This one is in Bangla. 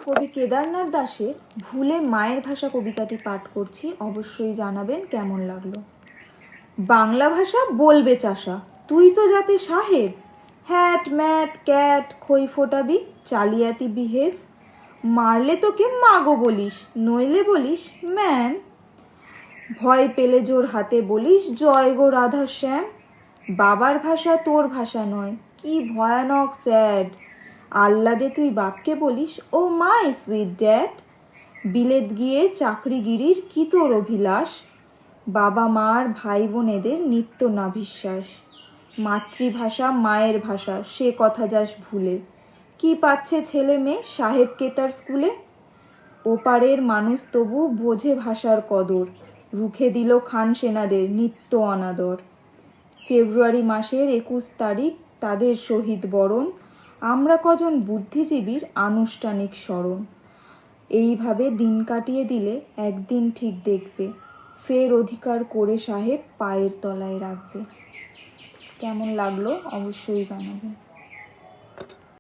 কবি কেদারনাথ দাশের ভুলে মায়ের ভাষা কবিতাটি পাঠ করছি, অবশ্যই জানাবেন কেমন লাগলো। বাংলা ভাষা বলবে চাষা, তুই তো যাতে সাহেব, হ্যাট ম্যাট ক্যাট খই ফোটাবি, চালিয়াতি বিহেভ, মারলে তোকে মাগো বলিস, নইলে বলিস ম্যাম, ভয় পেলে জোর হাতে বলিস জয় গো রাধা শ্যাম, বাবার ভাষা তোর ভাষা নয়, কি ভয়ানক স্যাড, আহ্লাদে তুই বাপকে বলিস ও মাই সুইট ড্যাড, বিলেত গিয়ে চাকরিগিরির কি তোর অভিলাষ, বাবা মার ভাই বোনেদের নিত্য নাভিশ্বাস, মাতৃভাষা মায়ের ভাষা সে কথা যাস ভুলে, কি পাচ্ছে ছেলে মেয়ে সাহেব কেতার স্কুলে, ওপারের মানুষ তবু বোঝে ভাষার কদর, রুখে দিল খান সেনাদের নিত্য অনাদর, ফেব্রুয়ারি মাসের 21 তারিখ তাদের শহীদ বরণ, আমরা কজন বুদ্ধিজীবীর আনুষ্ঠানিক স্মরণ, এইভাবে দিন কাটিয়ে দিলে একদিন ঠিক দেখবে ফের অধিকার করে সাহেব পায়ের তলায় রাখবে। কেমন লাগলো অবশ্যই জানাবেন।